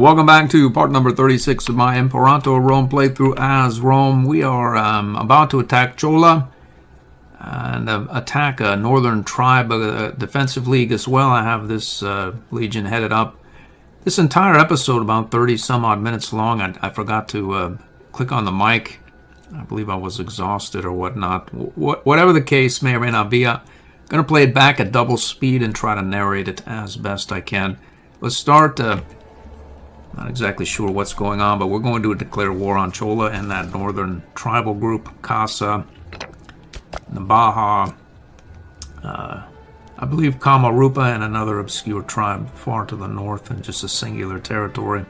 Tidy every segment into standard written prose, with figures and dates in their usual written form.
Welcome back to part number 36 of my Imperator Rome playthrough as Rome. We are about to attack Chola and attack a northern tribe, a defensive league as well. I have this legion headed up. This entire episode, about 30 some odd minutes long, I forgot to click on the mic. I believe I was exhausted or whatnot. Whatever the case may or may not be, I'm going to play it back at double speed and try to narrate it as best I can. Let's start. Not exactly sure what's going on, but we're going to declare war on Chola and that northern tribal group, Casa, Nabaha, I believe Kamarupa, and another obscure tribe far to the north in just a singular territory.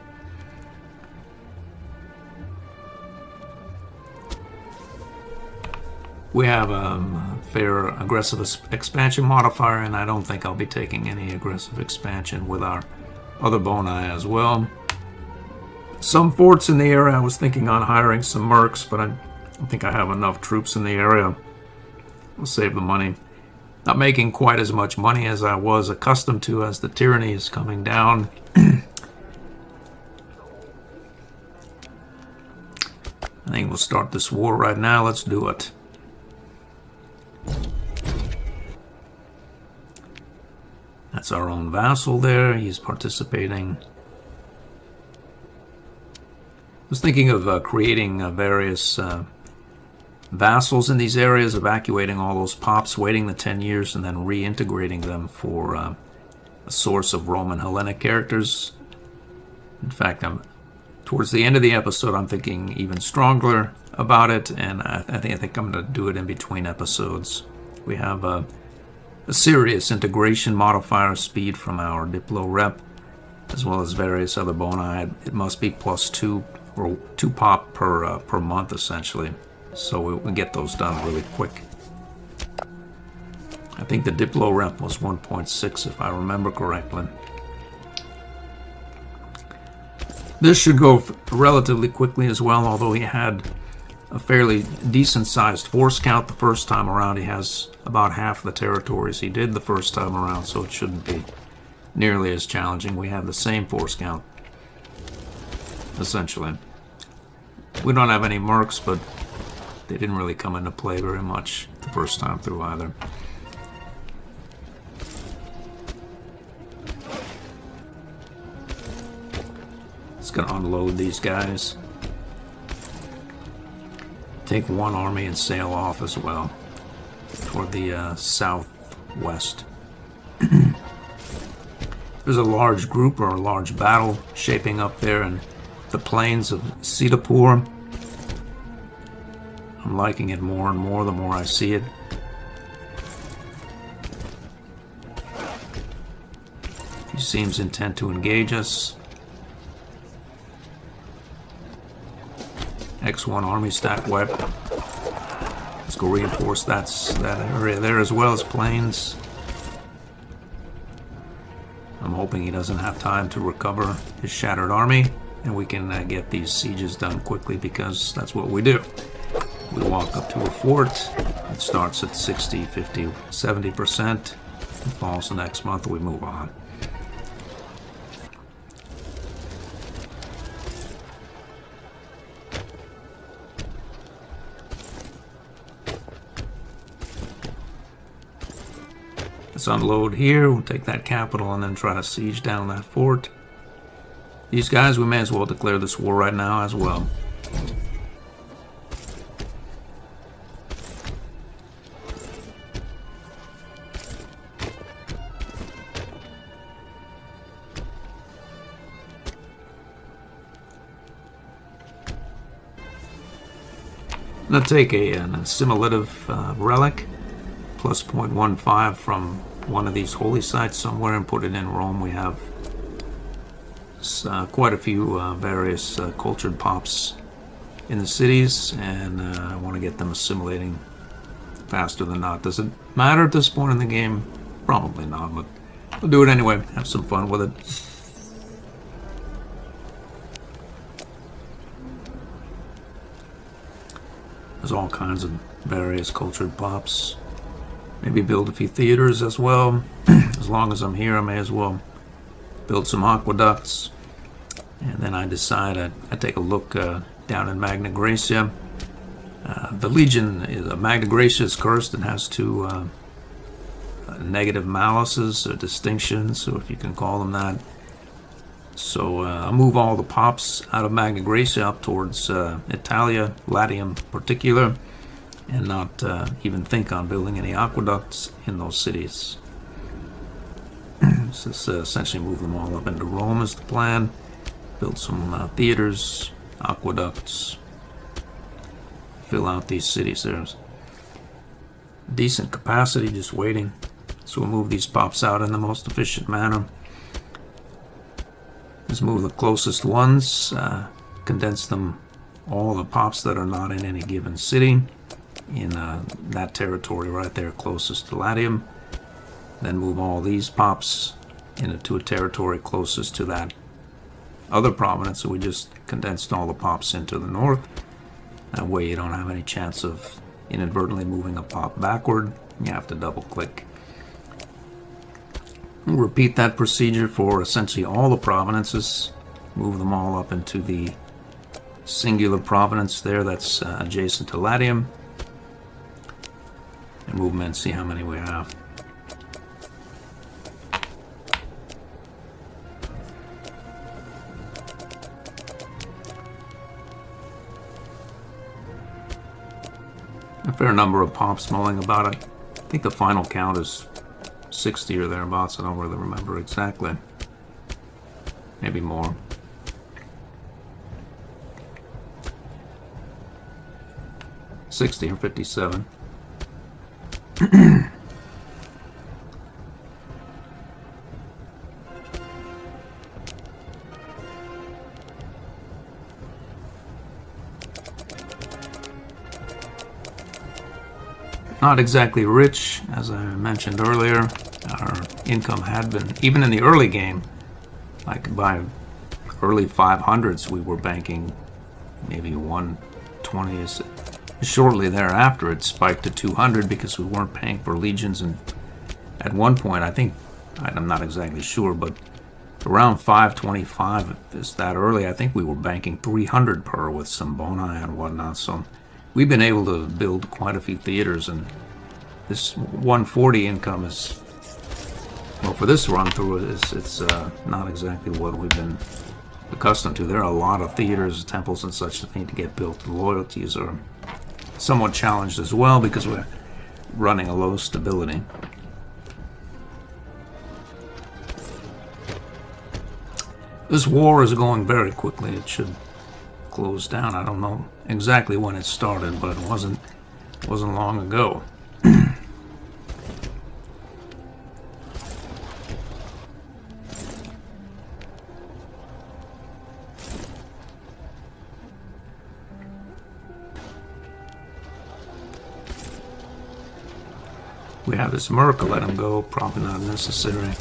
We have a fair aggressive expansion modifier, and I don't think I'll be taking any aggressive expansion with our other Bonai as well. Some forts in the area. I was thinking on hiring some mercs, but I don't think I have enough troops in the area. We'll save the money. Not making quite as much money as I was accustomed to as the tyranny is coming down. I think we'll start this war right now. Let's do it. That's our own vassal there. He's participating. I was thinking of creating various vassals in these areas, evacuating all those pops, waiting the 10 years, and then reintegrating them for a source of Roman Hellenic characters. In fact, towards the end of the episode, I'm thinking even stronger about it, and I think I'm going to do it in between episodes. We have a serious integration modifier speed from our Diplo rep, as well as various other boni. It must be +2 or 2 pop per month, essentially. So we get those done really quick. I think the Diplo rep was 1.6 if I remember correctly. This should go relatively quickly as well, although he had a fairly decent sized force count the first time around. He has about half the territories he did the first time around, so it shouldn't be nearly as challenging. We have the same force count, essentially. We don't have any mercs, but they didn't really come into play very much the first time through either. It's going to unload these guys. Take one army and sail off as well toward the southwest. There's a large group or a large battle shaping up there in the plains of Sitapur. I'm liking it more and more the more I see it. He seems intent to engage us. X1 army stack wipe. Let's go reinforce that area there as well as plains. I'm hoping he doesn't have time to recover his shattered army, and we can get these sieges done quickly because that's what we do. We walk up to a fort. It starts at 60, 50, 70%. It falls the next month. We move on. Let's unload here. We'll take that capital and then try to siege down that fort. These guys, we may as well declare this war right now as well. I'm going to take an assimilative relic, plus 0.15 from one of these holy sites somewhere, and put it in Rome. We have quite a few various cultured pops in the cities, and I want to get them assimilating faster than not. Does it matter at this point in the game? Probably not, but we'll do it anyway. Have some fun with it. There's all kinds of various cultured pops. Maybe build a few theaters as well. As long as I'm here, I may as well build some aqueducts And then I decide I take a look down in Magna Graecia. The Legion, Magna Graecia is cursed and has two negative malices or distinctions, or if you can call them that. So I'll move all the pops out of Magna Graecia up towards Italia, Latium in particular, and not even think on building any aqueducts in those cities. So essentially move them all up into Rome is the plan. Build some theaters, aqueducts, fill out these cities. There's decent capacity, just waiting. So we'll move these pops out in the most efficient manner. Just move the closest ones, condense them, all the pops that are not in any given city, in that territory right there closest to Latium. Then move all these pops into a territory closest to that other province. So we just condensed all the pops into the north. That way you don't have any chance of inadvertently moving a pop backward. You have to double click. We'll repeat that procedure for essentially all the provinces. Move them all up into the singular province there that's adjacent to Latium. And move them and see how many we have. A fair number of pops mulling about it. I think the final count is 60 or thereabouts. I don't really remember exactly. Maybe more. $60 or 57. Not exactly rich, as I mentioned earlier. Our income had been, even in the early game, like by early 500s, we were banking maybe 120. Shortly thereafter, it spiked to 200 because we weren't paying for legions. And at one point, I think, I'm not exactly sure, but around 525 is that early, I think we were banking 300 per with some boni and whatnot. So we've been able to build quite a few theaters, and this 140 income is, well, for this run through, it's not exactly what we've been accustomed to. There are a lot of theaters, temples, and such that need to get built. The loyalties are somewhat challenged as well because we're running a low stability. This war is going very quickly. It should close down. I don't know exactly when it started, but it wasn't long ago. We have this Merc, let him go, probably not necessary.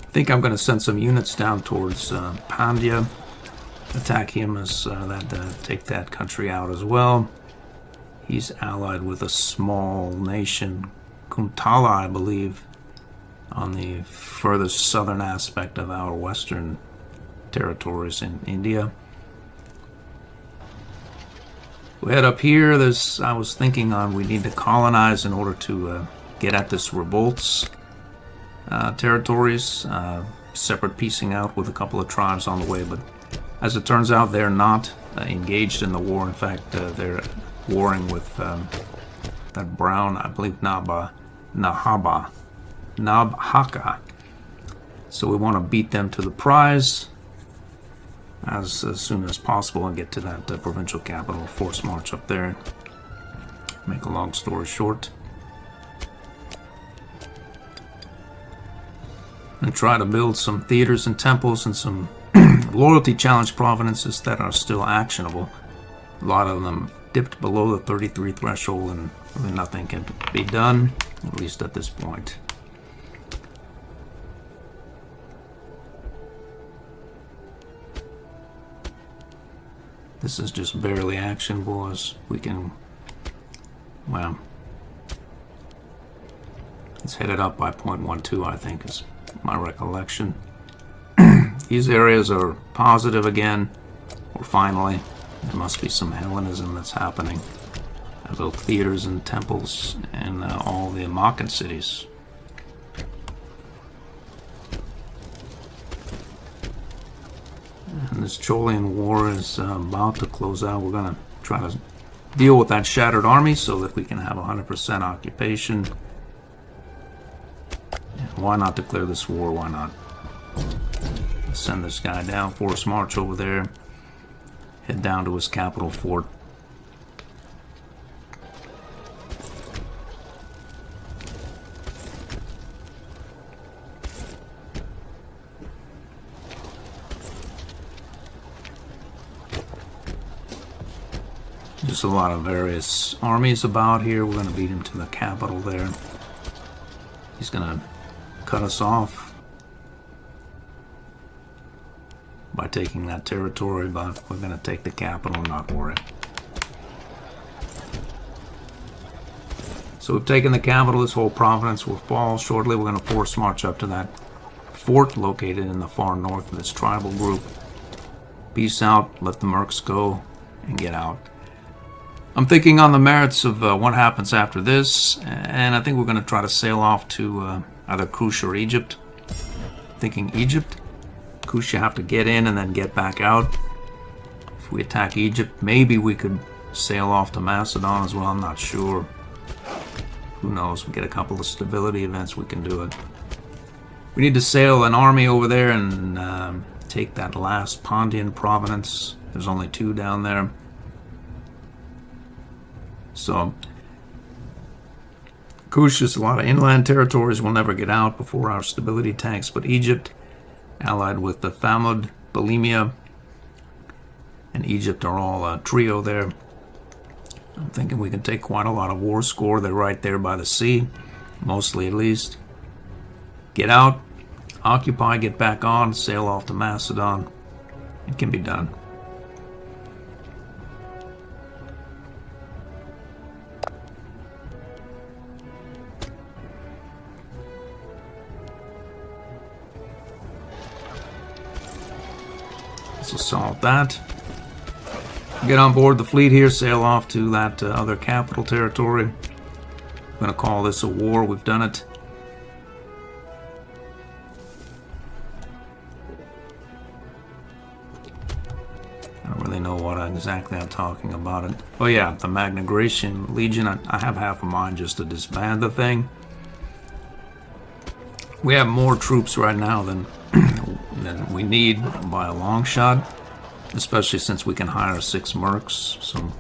I think I'm going to send some units down towards Pandya, attack him as take that country out as well. He's allied with a small nation, Kuntala, I believe, on the furthest southern aspect of our western territories in India. We head up here. I was thinking we need to colonize in order to get at this revolts territories, separate piecing out with a couple of tribes on the way, but as it turns out, they're not engaged in the war. In fact, they're warring with that brown, I believe, Nabhaka. So we want to beat them to the prize as soon as possible and get to that provincial capital, force march up there. Make a long story short. And try to build some theaters and temples and some loyalty challenge provinces that are still actionable. A lot of them dipped below the 33 threshold and really nothing can be done, at least at this point. This is just barely action, boys. We can, well, It's headed up by 0.12, I think, is my recollection. These areas are positive again, or finally. There must be some Hellenism that's happening. I built theaters and temples in all the Makan cities. And this Cholian War is about to close out. We're going to try to deal with that shattered army so that we can have 100% occupation. And why not declare this war? Why not? Send this guy down, force march over there, head down to his capital fort. Just a lot of various armies about here. We're going to beat him to the capital there. He's going to cut us off by taking that territory, but we're going to take the capital, not worry. So we've taken the capital. This whole province will fall shortly. We're going to force march up to that fort located in the far north of this tribal group. Peace out, let the mercs go, and get out. I'm thinking on the merits of what happens after this, and I think we're going to try to sail off to either Kush or Egypt. Thinking Egypt. Kush, you have to get in and then get back out. If we attack Egypt, maybe we could sail off to Macedon as well. I'm not sure. Who knows? We get a couple of stability events, we can do it. We need to sail an army over there and take that last Pontian province. There's only 2 down there. So, Kush is a lot of inland territories. We'll never get out before our stability tanks. But Egypt, allied with the Thamud, Bulimia, and Egypt are all a trio there. I'm thinking we can take quite a lot of war score. They're right there by the sea, mostly at least. Get out, occupy, get back on, sail off to Macedon. It can be done. Let's assault that. Get on board the fleet here, sail off to that other capital territory. I'm going to call this a war. We've done it. I don't really know what exactly I'm talking about. It. Oh yeah, the Magna Graecian Legion. I have half a mind just to disband the thing. We have more troops right now than we need by a long shot, especially since we can hire 6 mercs. So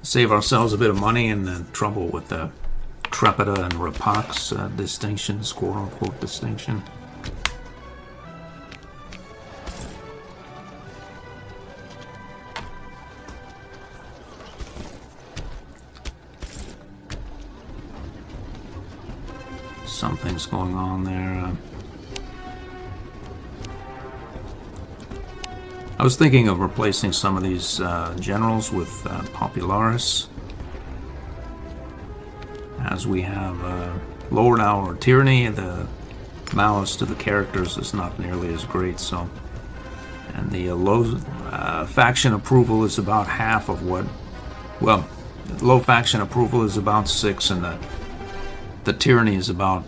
save ourselves a bit of money and trouble with the Trepida and Rapak's distinctions, quote-unquote distinction. Something's going on there. I was thinking of replacing some of these generals with Popularis, as we have lowered our tyranny. The malice to the characters is not nearly as great, so, and the low faction approval is about half of what, well, low faction approval is about 6, and the tyranny is about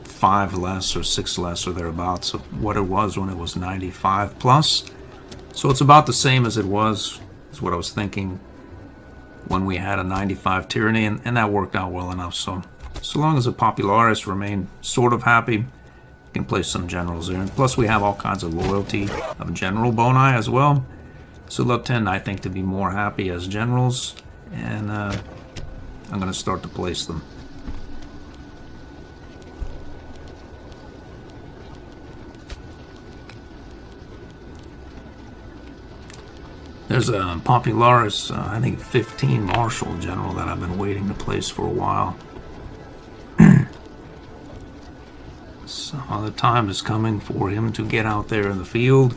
5 less or 6 less or thereabouts of what it was when it was 95 plus. So it's about the same as it was, is what I was thinking, when we had a 95 tyranny, and that worked out well enough. So long as the Popularis remain sort of happy, we can place some generals there. And plus we have all kinds of loyalty of general boni as well. So they'll tend, I think, to be more happy as generals, and I'm going to start to place them. There's a Popularis, I think 15 Marshal General that I've been waiting to place for a while. So the time is coming for him to get out there in the field,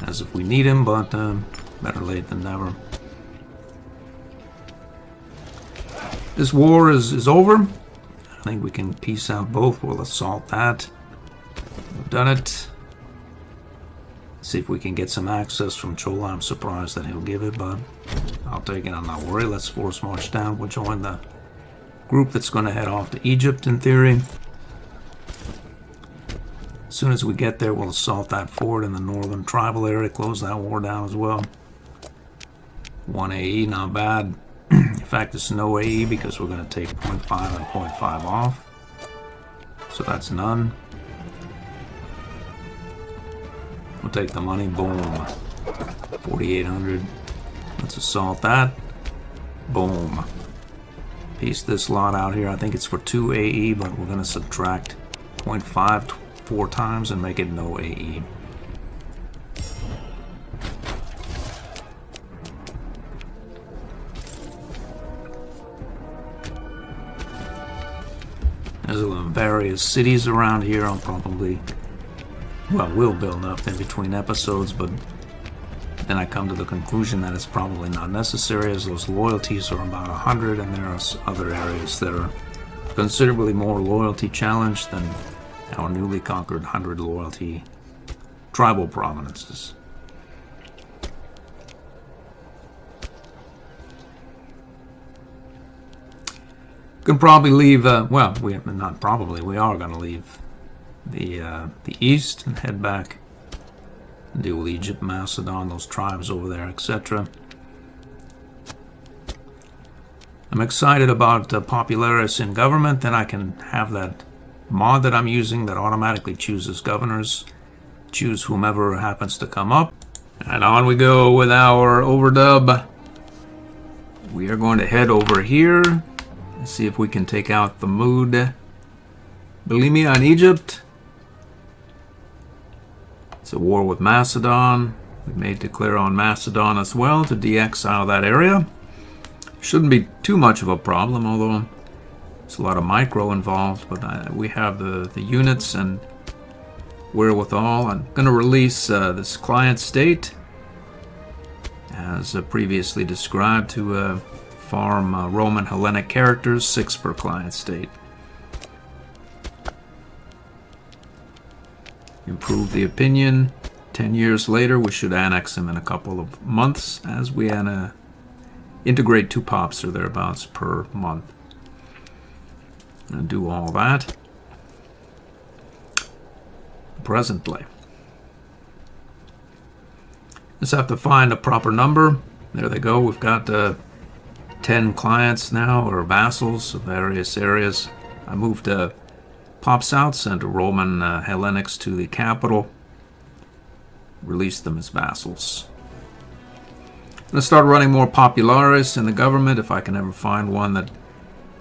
as if we need him, but better late than never. This war is over. I think we can peace out both. We'll assault that. We've done it. See if we can get some access from Chola. I'm surprised that he'll give it, but I'll take it. I'm not worried. Let's force march down. We'll join the group that's going to head off to Egypt in theory. As soon as we get there, we'll assault that fort in the northern tribal area, close that war down as well. 1 AE, not bad. In fact, it's no AE because we're going to take 0.5 and 0.5 off. So that's none. We'll take the money, boom. 4,800. Let's assault that. Boom. Piece this lot out here. I think it's for 2 AE, but we're going to subtract 0.5 4 times and make it no AE. There's various cities around here. I'll probably, well, we'll build up in between episodes, but then I come to the conclusion that it's probably not necessary, as those loyalties are about 100, and there are other areas that are considerably more loyalty challenged than our newly conquered 100 loyalty tribal provinces. Can probably leave, well, we not probably, we are going to leave the east and head back and deal with Egypt, Macedon, those tribes over there, etc. I'm excited about Popularis in government. Then I can have that mod that I'm using that automatically chooses governors, choose whomever happens to come up, and on we go with our overdub. We are going to head over here and see if we can take out the mood bulimia in Egypt. It's a war with Macedon. We may declare on Macedon as well to de-exile that area. Shouldn't be too much of a problem, although there's a lot of micro involved, but we have the units and wherewithal. I'm going to release this client state, as previously described, to farm Roman Hellenic characters, 6 per client state. Improve the opinion. 10 years later, we should annex him in a couple of months, as we integrate 2 pops or thereabouts per month. And do all that presently. Just have to find a proper number. There they go. We've got 10 clients now, or vassals of various areas. I moved pops out, sent Roman Hellenics to the capital, released them as vassals. I'm going to start running more Popularis in the government if I can ever find one that's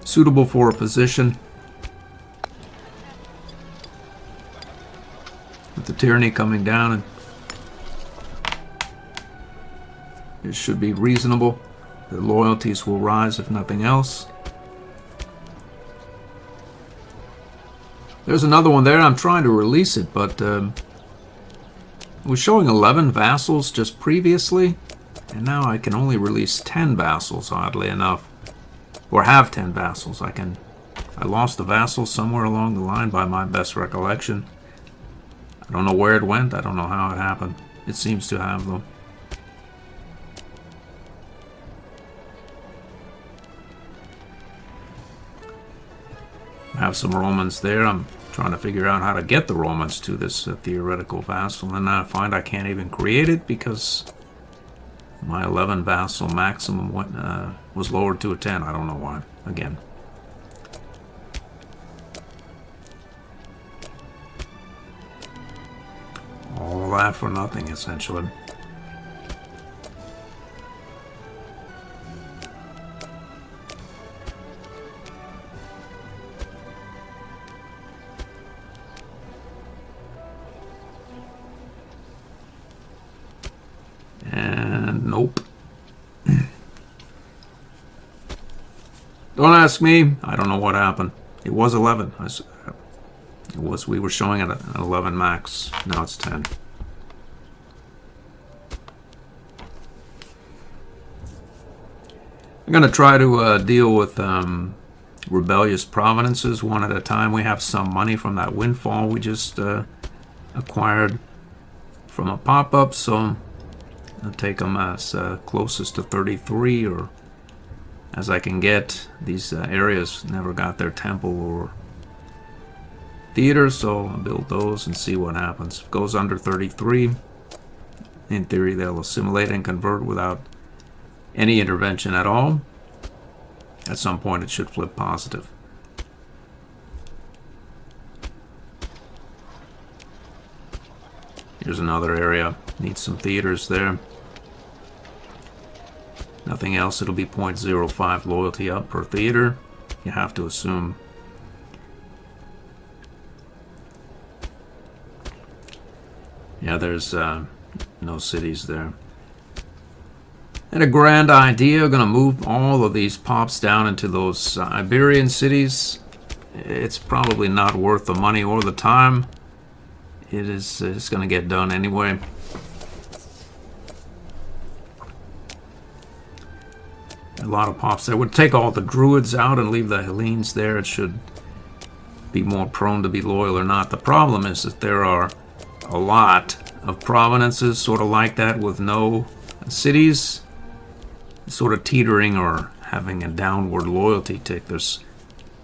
suitable for a position. With the tyranny coming down, it should be reasonable. The loyalties will rise if nothing else. There's another one there. I'm trying to release it, but it was showing 11 vassals just previously, and now I can only release 10 vassals, oddly enough. Or have 10 vassals. I lost a vassal somewhere along the line by my best recollection. I don't know where it went. I don't know how it happened. It seems to have, though. I have some Romans there. I'm trying to figure out how to get the Romans to this theoretical vassal, and I find I can't even create it because my 11 vassal maximum was lowered to a 10. I don't know why. Again. All that for nothing, essentially. And nope. Don't ask me. I don't know what happened. It was 11. We were showing it at 11 max. Now it's 10. I'm going to try to deal with rebellious provinces one at a time. We have some money from that windfall we just acquired from a pop-up, so I'll take them as closest to 33 or as I can get. These areas never got their temple or theater, so I'll build those and see what happens. If it goes under 33, in theory they'll assimilate and convert without any intervention at all. At some point it should flip positive. Here's another area, needs some theaters there. Nothing else, it'll be 0.05 loyalty up per theater. You have to assume. Yeah, there's no cities there. And a grand idea, gonna move all of these pops down into those Iberian cities. It's probably not worth the money or the time. It's gonna get done anyway. A lot of pops there. Would take all the druids out and leave the Hellenes there. It should be more prone to be loyal or not. The problem is that there are a lot of provinces sort of like that with no cities, sort of teetering or having a downward loyalty tick. There's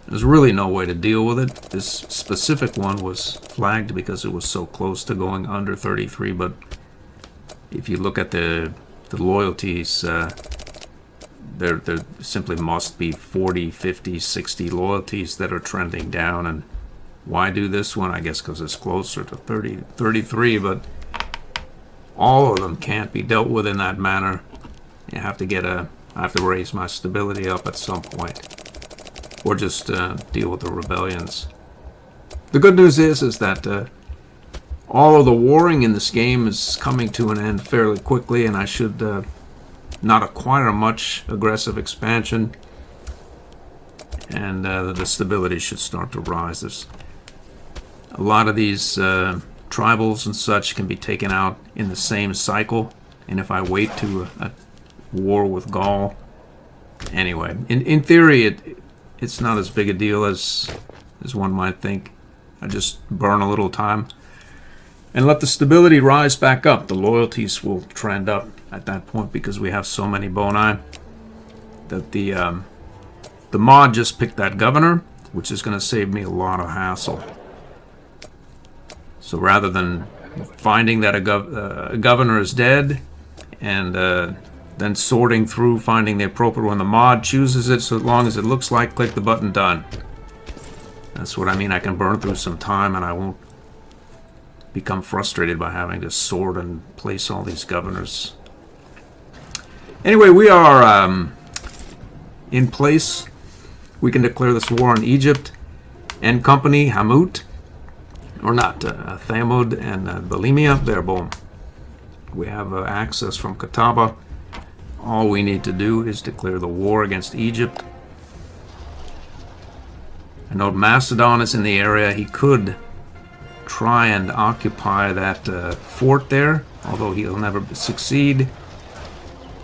really no way to deal with it. This specific one was flagged because it was so close to going under 33, but if you look at the loyalties, there simply must be 40, 50, 60 loyalties that are trending down. And why do this one? I guess because it's closer to 33, but all of them can't be dealt with in that manner. You have to I have to raise my stability up at some point, or just deal with the rebellions. The good news is that all of the warring in this game is coming to an end fairly quickly, and I should not acquire much aggressive expansion, and the stability should start to rise. There's a lot of these tribals and such can be taken out in the same cycle, and if I wait to a war with Gaul, anyway, in theory it's not as big a deal as one might think. I just burn a little time and let the stability rise back up. The loyalties will trend up at that point because we have so many boni that the mod just picked that governor, which is going to save me a lot of hassle. So rather than finding that a governor is dead and then sorting through finding the appropriate one, the mod chooses it. So as long as it looks like, click the button, done. That's what I mean. I can burn through some time and I won't become frustrated by having to sort and place all these governors. Anyway, we are in place. We can declare this war on Egypt and company, Hamut, or not, Thamud and Bulimia. They're boom. We have access from Catawba. All we need to do is declare the war against Egypt. I know Macedon is in the area. He could try and occupy that fort there, although he'll never succeed.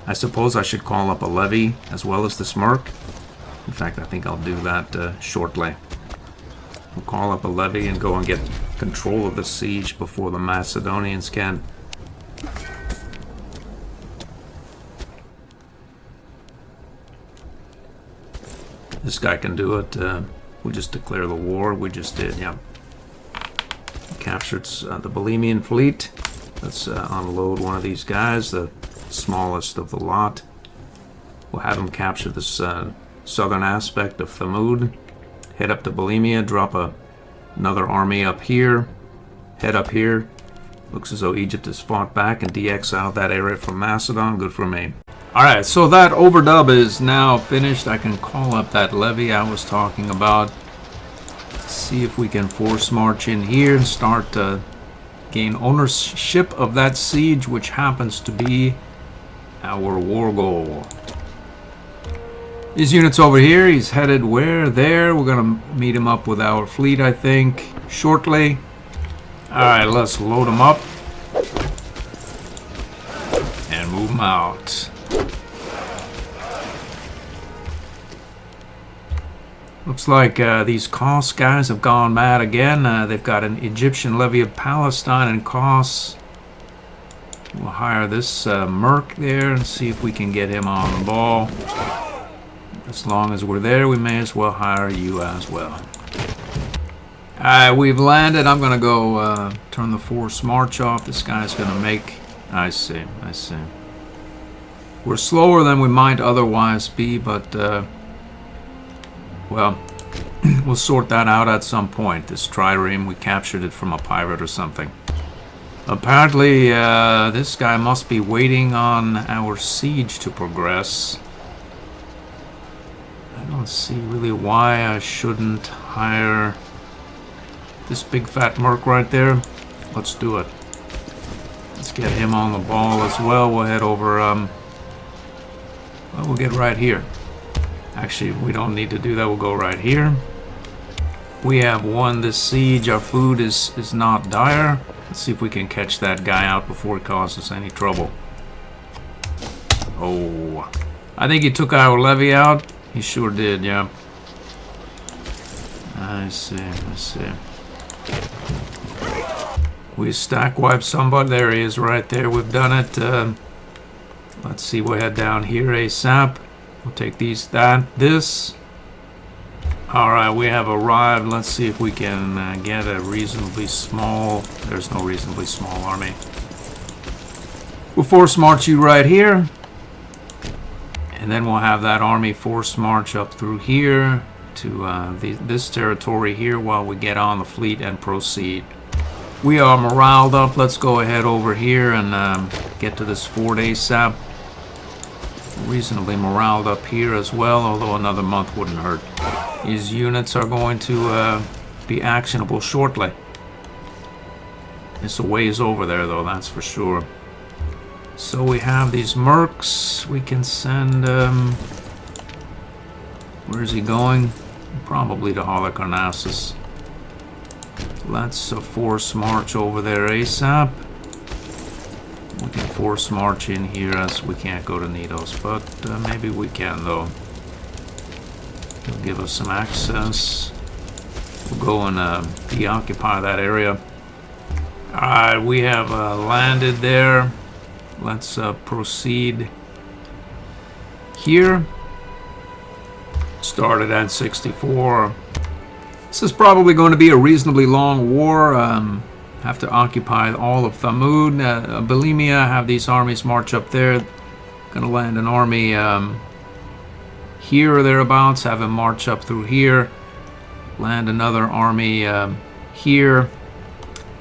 I suppose I should call up a levy as well as the Smirk. In fact, I think I'll do that shortly. We'll call up a levy and go and get control of the siege before the Macedonians can. This guy can do it. We'll just declare the war. We just did, yeah. Captured the Bulimian fleet. Let's unload one of these guys, the smallest of the lot. We'll have him capture this southern aspect of Thamud. Head up to Bulimia, drop another army up here. Head up here. Looks as though Egypt has fought back and DX out that area from Macedon. Good for me. Alright, so that overdub is now finished. I can call up that levy I was talking about. See if we can force march in here and start to gain ownership of that siege, which happens to be our war goal. These units over here, he's headed where? There. We're going to meet him up with our fleet, I think, shortly. Alright, let's load him up and move him out. Looks like these Kos guys have gone mad again. They've got an Egyptian levy of Palestine and Kos. We'll hire this Merc there and see if we can get him on the ball. As long as we're there, we may as well hire you as well. Alright, we've landed. I'm going to go turn the force march off. This guy's going to make... I see. We're slower than we might otherwise be, but... well, we'll sort that out at some point. This trireme, we captured it from a pirate or something. Apparently, this guy must be waiting on our siege to progress. I don't see really why I shouldn't hire this big fat merc right there. Let's do it. Let's get him on the ball as well. We'll head over, well, we'll get right here. Actually, we don't need to do that. We'll go right here. We have won this siege. Our food is not dire. Let's see if we can catch that guy out before it causes any trouble. Oh, I think he took our levy out. He sure did, yeah. I see. We stack wipe somebody. There he is right there. We've done it. Let's see. We'll head down here ASAP. We'll take this. Alright, we have arrived. Let's see if we can get a reasonably small... There's no reasonably small army. We'll force march you right here. And then we'll have that army force march up through here to this territory here while we get on the fleet and proceed. We are moraled up. Let's go ahead over here and get to this fort ASAP. Reasonably moraled up here as well, although another month wouldn't hurt. These units are going to be actionable shortly. It's a ways over there, though, that's for sure. So we have these mercs. We can send... where's he going? Probably to Halicarnassus. Let's force march over there ASAP. We can force march in here as we can't go to Nidos, but maybe we can, though. It'll give us some access. We'll go and deoccupy that area. Alright, we have landed there. Let's proceed here. Started at 64. This is probably going to be a reasonably long war. Have to occupy all of Thamud. Bulimia, have these armies march up there. Gonna land an army here or thereabouts. Have him march up through here. Land another army here.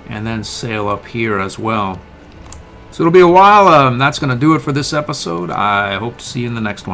And then sail up here as well. So it'll be a while. That's gonna do it for this episode. I hope to see you in the next one.